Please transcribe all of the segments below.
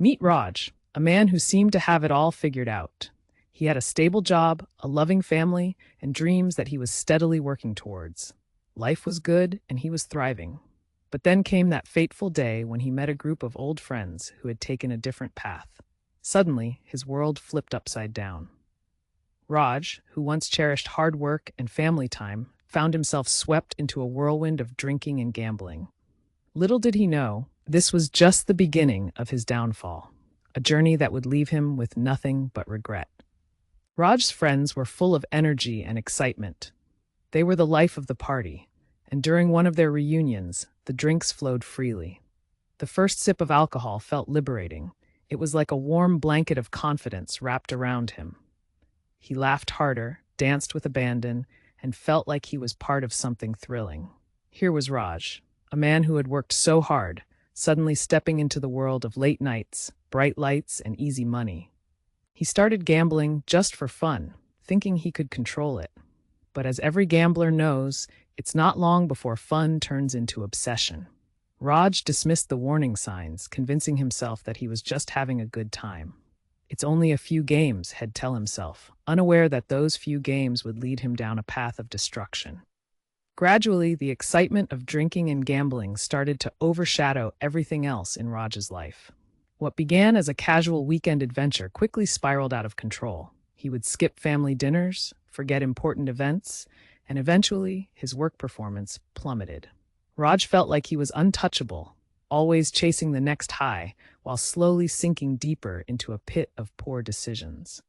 Meet Raj, a man who seemed to have it all figured out. He had a stable job, a loving family, and dreams that he was steadily working towards. Life was good, and he was thriving. But then came that fateful day when he met a group of old friends who had taken a different path. Suddenly, his world flipped upside down. Raj, who once cherished hard work and family time, found himself swept into a whirlwind of drinking and gambling. Little did he know, this was just the beginning of his downfall, a journey that would leave him with nothing but regret. Raj's friends were full of energy and excitement. They were the life of the party, and during one of their reunions, the drinks flowed freely. The first sip of alcohol felt liberating. It was like a warm blanket of confidence wrapped around him. He laughed harder, danced with abandon, and felt like he was part of something thrilling. Here was Raj, a man who had worked so hard, suddenly stepping into the world of late nights, bright lights, and easy money. He started gambling just for fun, thinking he could control it. But as every gambler knows, it's not long before fun turns into obsession. Raj dismissed the warning signs, convincing himself that he was just having a good time. It's only a few games, he'd tell himself, unaware that those few games would lead him down a path of destruction. Gradually, the excitement of drinking and gambling started to overshadow everything else in Raj's life. What began as a casual weekend adventure quickly spiraled out of control. He would skip family dinners, forget important events, and eventually his work performance plummeted. Raj felt like he was untouchable, always chasing the next high, while slowly sinking deeper into a pit of poor decisions.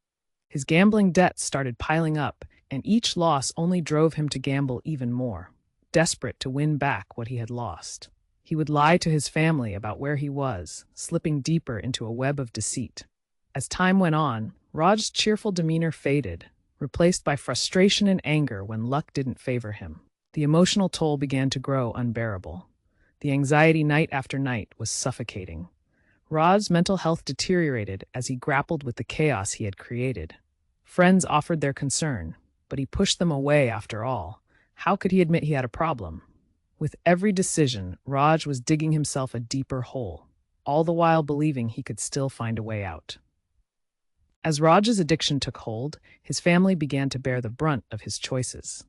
His gambling debts started piling up, and each loss only drove him to gamble even more, desperate to win back what he had lost. He would lie to his family about where he was, slipping deeper into a web of deceit. As time went on, Raj's cheerful demeanor faded, replaced by frustration and anger when luck didn't favor him. The emotional toll began to grow unbearable. The anxiety night after night was suffocating. Raj's mental health deteriorated as he grappled with the chaos he had created. Friends offered their concern, but he pushed them away after all. How could he admit he had a problem? With every decision, Raj was digging himself a deeper hole, all the while believing he could still find a way out. As Raj's addiction took hold, his family began to bear the brunt of his choices.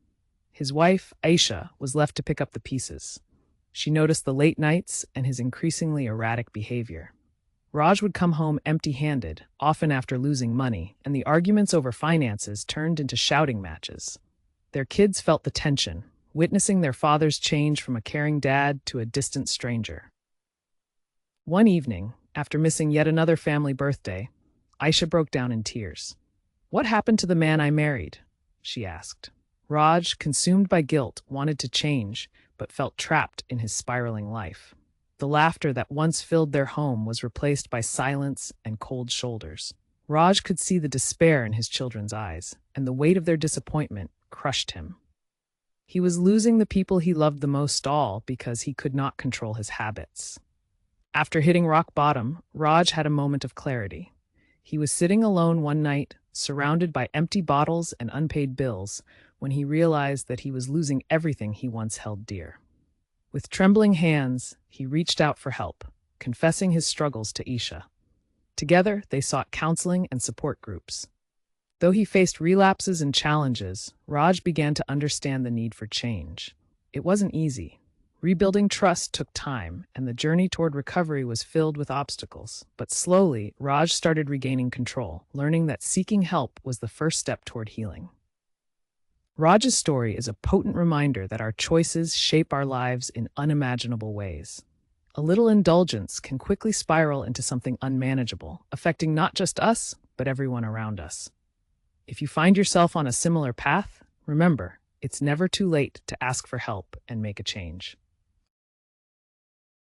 His wife, Aisha, was left to pick up the pieces. She noticed the late nights and his increasingly erratic behavior. Raj would come home empty-handed, often after losing money, and the arguments over finances turned into shouting matches. Their kids felt the tension, witnessing their father's change from a caring dad to a distant stranger. One evening, after missing yet another family birthday, Aisha broke down in tears. "What happened to the man I married?" she asked. Raj, consumed by guilt, wanted to change, but felt trapped in his spiraling life. The laughter that once filled their home was replaced by silence and cold shoulders. Raj could see the despair in his children's eyes, and the weight of their disappointment crushed him. He was losing the people he loved the most, all because he could not control his habits. After hitting rock bottom, Raj had a moment of clarity. He was sitting alone one night, surrounded by empty bottles and unpaid bills, when he realized that he was losing everything he once held dear. With trembling hands, he reached out for help, confessing his struggles to Isha. Together, they sought counseling and support groups. Though he faced relapses and challenges, Raj began to understand the need for change. It wasn't easy. Rebuilding trust took time, and the journey toward recovery was filled with obstacles. But slowly, Raj started regaining control, learning that seeking help was the first step toward healing. Raj's story is a potent reminder that our choices shape our lives in unimaginable ways. A little indulgence can quickly spiral into something unmanageable, affecting not just us, but everyone around us. If you find yourself on a similar path, remember, it's never too late to ask for help and make a change.